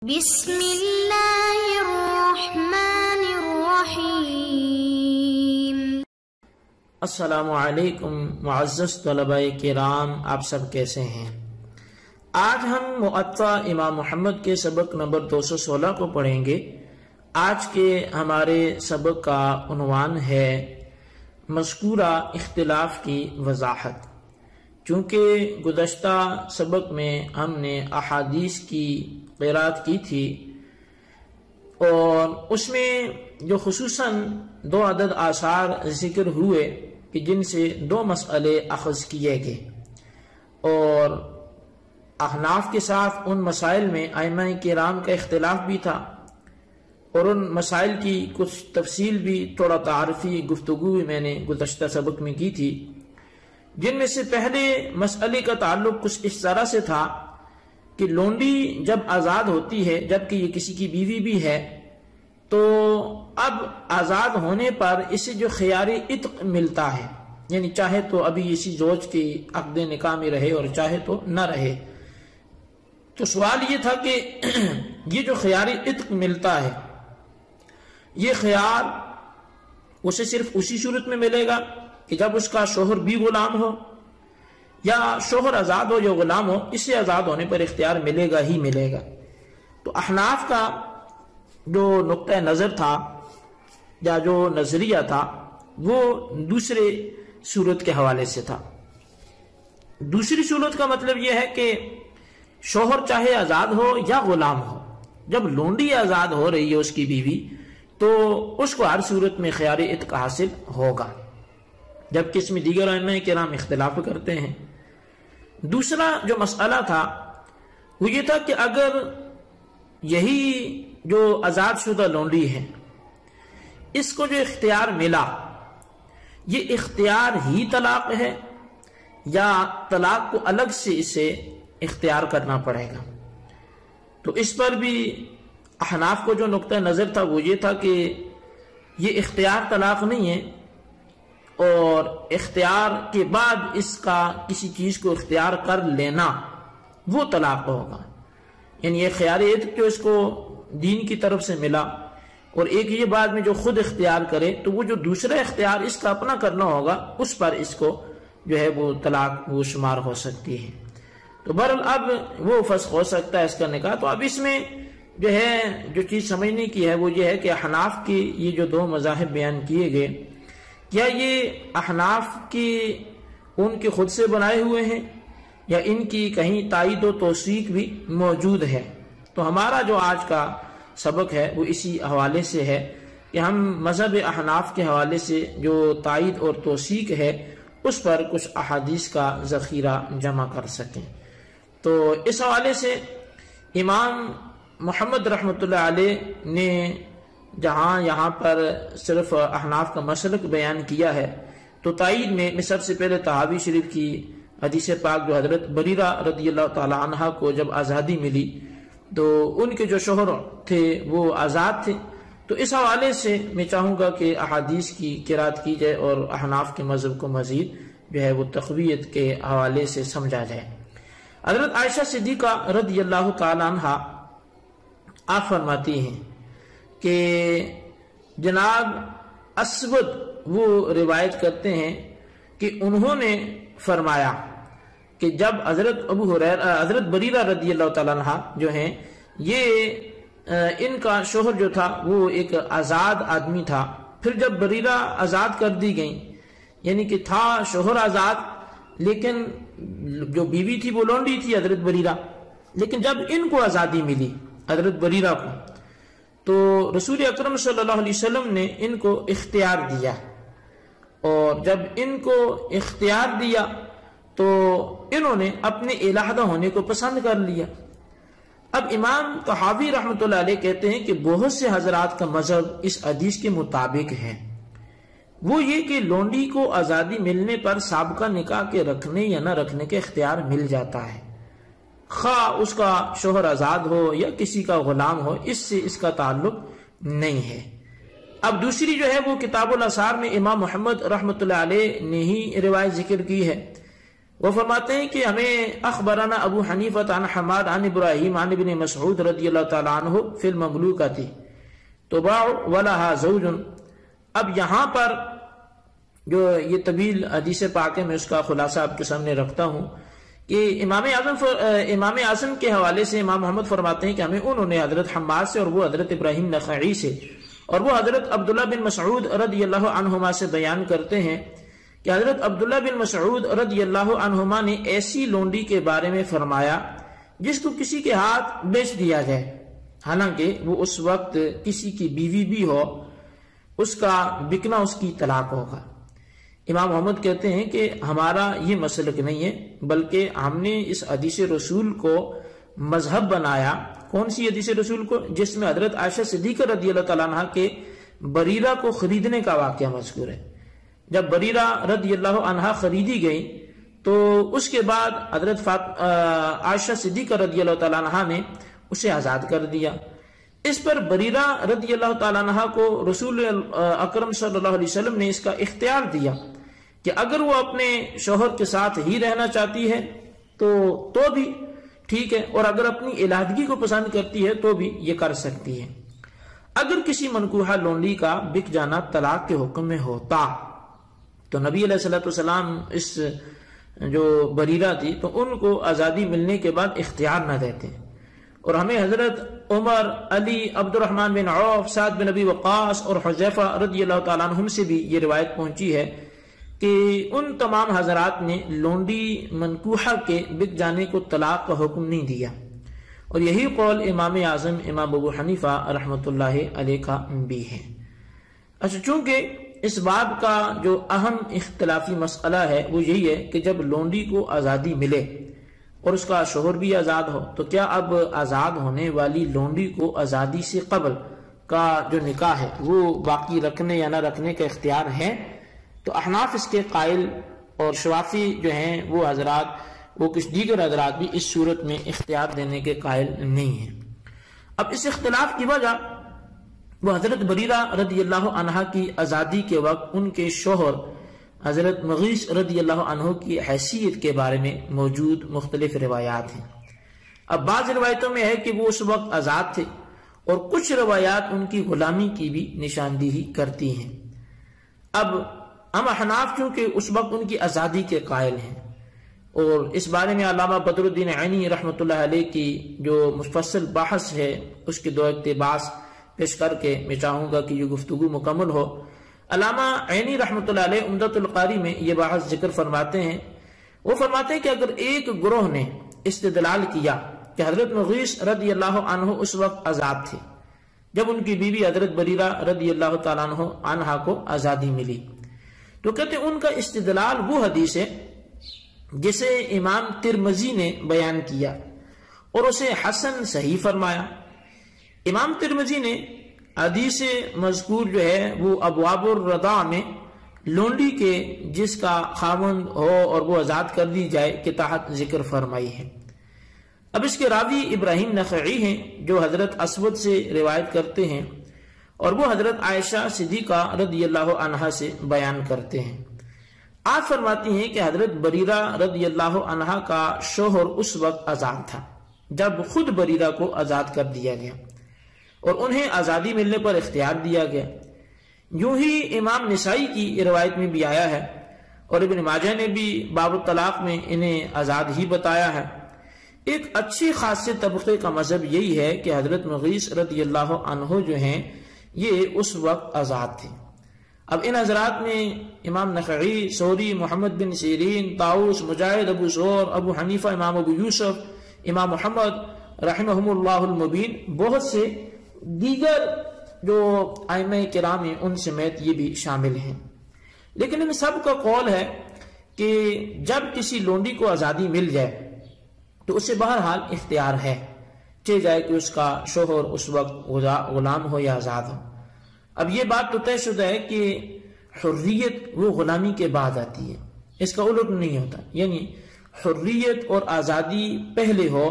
بسم اللہ الرحمن الرحیم۔ السلام علیکم معزز طلباء کرام، آپ سب کیسے ہیں؟ آج ہم موطا امام محمد کے سبق نمبر 216 کو پڑھیں گے۔ آج کے ہمارے سبق کا عنوان ہے مذکورہ اختلاف کی وضاحت۔ چونکہ گزشتہ سبق میں ہم نے احادیث کی قرات کی تھی اور اس میں جو خصوصاً 2 عدد آثار ذکر ہوئے کہ جن سے 2 مسئلے اخذ کیے گئے، اور احناف کے ساتھ ان مسائل میں ائمہ کرام کا اختلاف بھی تھا، اور ان مسائل کی کچھ تفصیل بھی تھوڑا تعارفی گفتگو بھی میں نے گزشتہ سبق میں کی تھی، جن میں سے پہلے مسئلے کا تعلق کچھ اس طرح سے تھا کہ لونڈی جب آزاد ہوتی ہے، جبکہ یہ کسی کی بیوی بھی ہے، تو اب آزاد ہونے پر اسے جو خیار عتق ملتا ہے، یعنی چاہے تو ابھی اسی زوج کی عقد نکاح میں رہے اور چاہے تو نہ رہے۔ تو سوال یہ تھا کہ یہ جو خیار عتق ملتا ہے، یہ خیار اسے صرف اسی صورت میں ملے گا کہ جب اس کا شوہر بھی غلام ہو، یا شوہر آزاد ہو یا غلام ہو، اسے آزاد ہونے پر اختیار ملے گا ہی ملے گا۔ تو احناف کا جو نقطہ نظر تھا یا جو نظریہ تھا وہ دوسرے صورت کے حوالے سے تھا۔ دوسری صورت کا مطلب یہ ہے کہ شوہر چاہے آزاد ہو یا غلام ہو، جب لونڈی آزاد ہو رہی ہے اس کی بیوی، تو اس کو ہر صورت میں خیار عتق حاصل ہوگا، جبکہ اس میں دیگر ائمہ کرام اختلاف کرتے ہیں۔ دوسرا جو مسئلہ تھا وہ یہ تھا کہ اگر یہی جو آزاد شدہ لونڈی ہے، اس کو جو اختیار ملا، یہ اختیار ہی طلاق ہے یا طلاق کو الگ سے اسے اختیار کرنا پڑے گا؟ تو اس پر بھی احناف کو جو نقطہ نظر تھا وہ یہ تھا کہ یہ اختیار طلاق نہیں ہے، اور اختیار کے بعد اس کا کسی چیز کو اختیار کر لینا وہ طلاق ہوگا۔ یعنی یہ خیار عتق جو اس کو دین کی طرف سے ملا، اور ایک یہ بعد میں جو خود اختیار کرے، تو وہ جو دوسرا اختیار اس کا اپنا کرنا ہوگا، اس پر اس کو جو ہے وہ طلاق وہ شمار ہو سکتی ہے۔ تو بہرحال اب وہ فسخ ہو سکتا ہے اس کا نکاح۔ تو اب اس میں جو ہے جو چیز سمجھنے کی ہے وہ یہ ہے کہ احناف کی یہ جو 2 مذاہب بیان کیے گئے، کیا یہ احناف کی ان کے خود سے بنائے ہوئے ہیں یا ان کی کہیں تائید و توثیق بھی موجود ہے؟ تو ہمارا جو آج کا سبق ہے وہ اسی حوالے سے ہے کہ ہم مذہب احناف کے حوالے سے جو تائید اور توثیق ہے اس پر کچھ احادیث کا ذخیرہ جمع کر سکیں۔ تو اس حوالے سے امام محمد رحمۃ اللہ علیہ نے جہاں یہاں پر صرف احناف کا مسلک بیان کیا ہے، تو تائید میں سب سے پہلے طحاوی شریف کی حدیث پاک جو حضرت بریرہ رضی اللہ تعالی عنہ کو جب آزادی ملی تو ان کے جو شوہر تھے وہ آزاد تھے، تو اس حوالے سے میں چاہوں گا کہ احادیث کی قرات کی جائے اور احناف کے مذہب کو مزید جو ہے وہ تقویت کے حوالے سے سمجھا جائے۔ حضرت عائشہ صدیقہ رضی اللہ تعالی عنہ آپ فرماتی ہیں کہ جناب اسود وہ روایت کرتے ہیں کہ انہوں نے فرمایا کہ جب حضرت بریرہ رضی اللہ تعالیٰ عنہ جو ہیں، یہ ان کا شوہر جو تھا وہ ایک آزاد آدمی تھا، پھر جب بریرہ آزاد کر دی گئیں، یعنی کہ تھا شوہر آزاد لیکن جو بیوی تھی وہ لونڈی تھی حضرت بریرہ، لیکن جب ان کو آزادی ملی حضرت بریرہ کو، تو رسول اکرم صلی اللہ علیہ وسلم نے ان کو اختیار دیا، اور جب ان کو اختیار دیا تو انہوں نے اپنے علیحدہ ہونے کو پسند کر لیا۔ اب امام طحاوی رحمۃ اللہ علیہ کہتے ہیں کہ بہت سے حضرات کا مذہب اس حدیث کے مطابق ہے، وہ یہ کہ لونڈی کو آزادی ملنے پر سابقہ نکاح کے رکھنے یا نہ رکھنے کے اختیار مل جاتا ہے، خواہ اس کا شوہر آزاد ہو یا کسی کا غلام ہو، اس سے اس کا تعلق نہیں ہے۔ اب دوسری جو ہے وہ کتاب الاثار میں امام محمد رحمۃ اللہ علیہ نے ہی روایت ذکر کی ہے وہ فرماتے ہیں کہ ہمیں اخبرنا ابو حنیفہ عن حماد عن ابراہیم عن ابن مسعود رضی اللہ تعالیٰ عنہ فی المملوکۃ تباع ولہا زوج۔ اب یہاں پر جو یہ طویل حدیث پاک ہے میں اس کا خلاصہ آپ کے سامنے رکھتا ہوں کہ امام اعظم کے حوالے سے امام محمد فرماتے ہیں کہ ہمیں انہوں نے حضرت حماد سے اور وہ حضرت ابراہیم نخعی سے اور وہ حضرت عبداللہ بن مسعود رضی اللہ عنہما سے بیان کرتے ہیں کہ حضرت عبداللہ بن مسعود رضی اللہ عنہما نے ایسی لونڈی کے بارے میں فرمایا جس کو کسی کے ہاتھ بیچ دیا جائے، حالانکہ وہ اس وقت کسی کی بیوی بھی ہو، اس کا بکنا اس کی طلاق ہوگا۔ امام محمد کہتے ہیں کہ ہمارا یہ مسلک نہیں ہے، بلکہ ہم نے اس حدیث رسول کو مذہب بنایا۔ کون سی حدیث رسول کو؟ جس میں حضرت عائشہ صدیقہ رضی اللہ تعالیٰ عنہ کے بریرہ کو خریدنے کا واقعہ مذکور ہے۔ جب بریرہ رضی اللہ عنہ خریدی گئی تو اس کے بعد حضرت عائشہ صدیقہ رضی اللہ تعالیٰ عنہ نے اسے آزاد کر دیا۔ اس پر بریرہ رضی اللہ تعالیٰ عنہ کو رسول اکرم صلی اللہ علیہ وسلم نے اس کا اختیار دیا کہ اگر وہ اپنے شوہر کے ساتھ ہی رہنا چاہتی ہے تو بھی ٹھیک ہے، اور اگر اپنی علیحدگی کو پسند کرتی ہے تو بھی یہ کر سکتی ہے۔ اگر کسی منکوحہ لونڈی کا بک جانا طلاق کے حکم میں ہوتا تو نبی علیہ الصلوۃ والسلام اس جو بریرہ تھی تو ان کو آزادی ملنے کے بعد اختیار نہ دیتے، اور ہمیں حضرت عمر، علی، عبد الرحمن بن عوف، سعد بن ابی وقاص اور حذیفہ رضی اللہ تعالیٰ عنہم سے بھی یہ روایت پہنچی ہے کہ ان تمام حضرات نے لونڈی منکوحہ کے بک جانے کو طلاق کا حکم نہیں دیا، اور یہی قول امام اعظم امام ابو حنیفہ رحمۃ اللہ علیہ کا بھی ہے۔ اچھا، چونکہ اس باب کا جو اہم اختلافی مسئلہ ہے وہ یہی ہے کہ جب لونڈی کو آزادی ملے اور اس کا شوہر بھی آزاد ہو تو کیا اب آزاد ہونے والی لونڈی کو آزادی سے قبل کا جو نکاح ہے وہ باقی رکھنے یا نہ رکھنے کا اختیار ہے؟ تو احناف اس کے قائل، اور شوافی جو ہیں وہ حضرات، وہ کچھ دیگر حضرات بھی اس صورت میں اختیار دینے کے قائل نہیں ہیں۔ اب اس اختلاف کی وجہ وہ حضرت بریرہ رضی اللہ عنہ کی آزادی کے وقت ان کے شوہر حضرت مغیث رضی اللہ عنہ کی حیثیت کے بارے میں موجود مختلف روایات ہیں۔ اب بعض روایتوں میں ہے کہ وہ اس وقت آزاد تھے، اور کچھ روایات ان کی غلامی کی بھی نشاندہی کرتی ہیں۔ اب ہم احناف چونکہ اس وقت ان کی آزادی کے قائل ہیں، اور اس بارے میں علامہ بدر الدین عینی رحمۃ اللہ علیہ کی جو مفصل بحث ہے اس کے دو اقتباس پیش کر کے میں چاہوں گا کہ یہ گفتگو مکمل ہو۔ علامہ عینی رحمۃ اللہ علیہ عمدۃ القاری میں یہ بحث ذکر فرماتے ہیں، وہ فرماتے ہیں کہ اگر ایک گروہ نے استدلال کیا کہ حضرت مغیث رضی اللہ عنہ اس وقت آزاد تھے جب ان کی بیوی حضرت بریرہ رضی اللہ تعالیٰ عنہ کو آزادی ملی، تو کہتے ہیں ان کا استدلال وہ حدیث ہے جسے امام ترمذی نے بیان کیا اور اسے حسن صحیح فرمایا۔ امام ترمذی نے حدیث مذکور جو ہے وہ ابواب الرضاع میں لونڈی کے جس کا خاوند ہو اور وہ آزاد کر دی جائے کے تحت ذکر فرمائی ہے۔ اب اس کے راوی ابراہیم نخعی ہیں جو حضرت اسود سے روایت کرتے ہیں، اور وہ حضرت عائشہ صدیقہ رضی اللہ عنہا سے بیان کرتے ہیں۔ آپ فرماتی ہیں کہ حضرت بریرہ رضی اللہ عنہا کا شوہر اس وقت آزاد تھا جب خود بریرہ کو آزاد کر دیا گیا، اور انہیں آزادی ملنے پر اختیار دیا گیا۔ یوں ہی امام نسائی کی روایت میں بھی آیا ہے، اور ابن ماجہ نے بھی باب الطلاق میں انہیں آزاد ہی بتایا ہے۔ ایک اچھی خاص طبقے کا مذہب یہی ہے کہ حضرت مغیث رضی اللہ عنہ جو ہیں یہ اس وقت آزاد تھے۔ اب ان حضرات میں امام نخعی، ثوری، محمد بن سیرین، طاؤس، مجاہد، ابو ثور، ابو حنیفہ، امام ابو یوسف، امام محمد رحمہم اللہ المبین، بہت سے دیگر جو ائمہ کرام ہیں ان سمیت یہ بھی شامل ہیں۔ لیکن ان سب کا قول ہے کہ جب کسی لونڈی کو آزادی مل جائے تو اسے بہرحال اختیار ہے، چاہے جائے کہ اس کا شوہر اس وقت غلام ہو یا آزاد ہو۔ اب یہ بات تو طے شدہ ہے کہ حریت وہ غلامی کے بعد آتی ہے، اس کا الٹ نہیں ہوتا، یعنی حریت اور آزادی پہلے ہو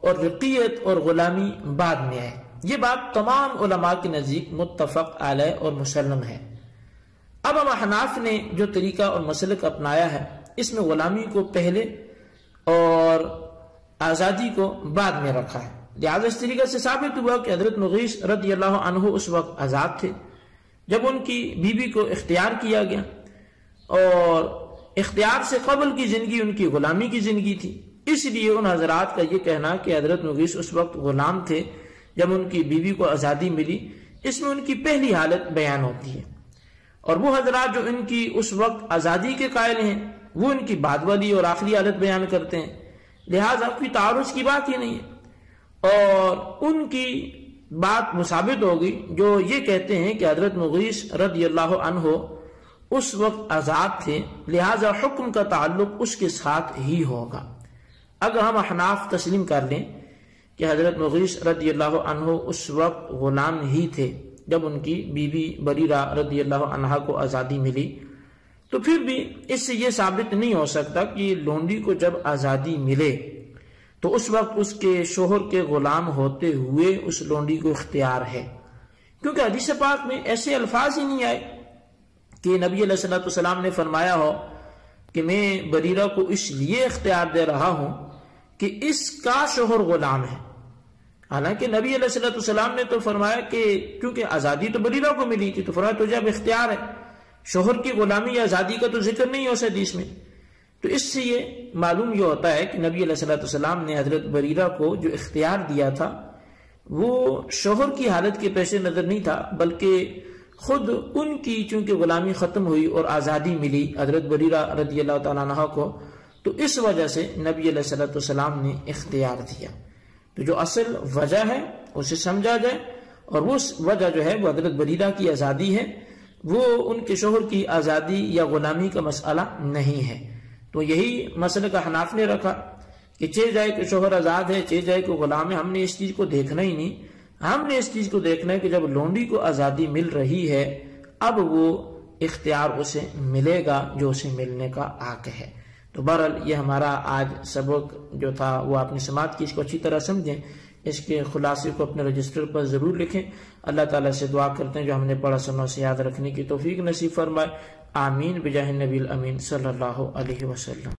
اور رقیت اور غلامی بعد میں آئے۔ یہ بات تمام علماء کے نزدیک متفق علیہ اور مسلم ہے۔ اب ہم احناف نے جو طریقہ اور مسلک اپنایا ہے اس میں غلامی کو پہلے اور آزادی کو بعد میں رکھا ہے۔ لہذا اس طریقے سے ثابت ہوا کہ حضرت مغیث رضی اللہ عنہ اس وقت آزاد تھے جب ان کی بیوی کو اختیار کیا گیا، اور اختیار سے قبل کی زندگی ان کی غلامی کی زندگی تھی۔ اس لیے ان حضرات کا یہ کہنا کہ حضرت مغیث اس وقت غلام تھے جب ان کی بیوی کو آزادی ملی، اس میں ان کی پہلی حالت بیان ہوتی ہے، اور وہ حضرات جو ان کی اس وقت آزادی کے قائل ہیں وہ ان کی بعد والی اور آخری حالت بیان کرتے ہیں، لہٰذا کوئی تعارض کی بات ہی نہیں ہے۔ اور ان کی بات مثابت ہوگی جو یہ کہتے ہیں کہ حضرت مغیث رضی اللہ عنہ اس وقت آزاد تھے، لہذا حکم کا تعلق اس کے ساتھ ہی ہوگا۔ اگر ہم احناف تسلیم کر لیں کہ حضرت مغیث رضی اللہ عنہ اس وقت غلام ہی تھے جب ان کی بیوی بریرہ رضی اللہ عنہا کو آزادی ملی، تو پھر بھی اس سے یہ ثابت نہیں ہو سکتا کہ لونڈی کو جب آزادی ملے تو اس وقت اس کے شوہر کے غلام ہوتے ہوئے اس لونڈی کو اختیار ہے، کیونکہ حدیث پاک میں ایسے الفاظ ہی نہیں آئے کہ نبی علیہ الصلوۃ والسلام نے فرمایا ہو کہ میں بریرہ کو اس لیے اختیار دے رہا ہوں کہ اس کا شوہر غلام ہے۔ حالانکہ نبی علیہ الصلوۃ والسلام نے تو فرمایا کہ کیونکہ آزادی تو بریرہ کو ملی تھی، تو فرمایا تجھے اب اختیار ہے، شوہر کی غلامی یا آزادی کا تو ذکر نہیں ہو اس حدیث میں۔ تو اس سے یہ معلوم یہ ہوتا ہے کہ نبی علیہ الصلوۃ والسلام نے حضرت بریرہ کو جو اختیار دیا تھا وہ شوہر کی حالت کے پیش نظر نہیں تھا، بلکہ خود ان کی چونکہ غلامی ختم ہوئی اور آزادی ملی حضرت بریرہ رضی اللہ تعالیٰ عنہ کو، تو اس وجہ سے نبی علیہ الصلوۃ والسلام نے اختیار دیا۔ تو جو اصل وجہ ہے اسے سمجھا جائے، اور وہ وجہ جو ہے وہ حضرت بریرہ کی آزادی ہے، وہ ان کے شوہر کی آزادی یا غلامی کا مسئلہ نہیں ہے۔ تو یہی مسئلہ کا حناف نے رکھا کہ چہ جائے کہ شوہر آزاد ہے، چہ جائے کہ غلام ہے، ہم نے اس چیز کو دیکھنا ہی نہیں، ہم نے اس چیز کو دیکھنا ہے کہ جب لونڈی کو آزادی مل رہی ہے اب وہ اختیار اسے ملے گا جو اسے ملنے کا حق ہے۔ تو بہرحال یہ ہمارا آج سبق جو تھا وہ آپ نے سماعت کی، اس کو اچھی طرح سمجھیں، اس کے خلاصے کو اپنے رجسٹر پر ضرور لکھیں۔ اللہ تعالیٰ سے دعا کرتے ہیں جو ہم نے پڑھا سنا اسے یاد رکھنے کی توفیق نصیب فرمائے، آمین بجاہ النبی الامین صلی اللہ علیہ وسلم۔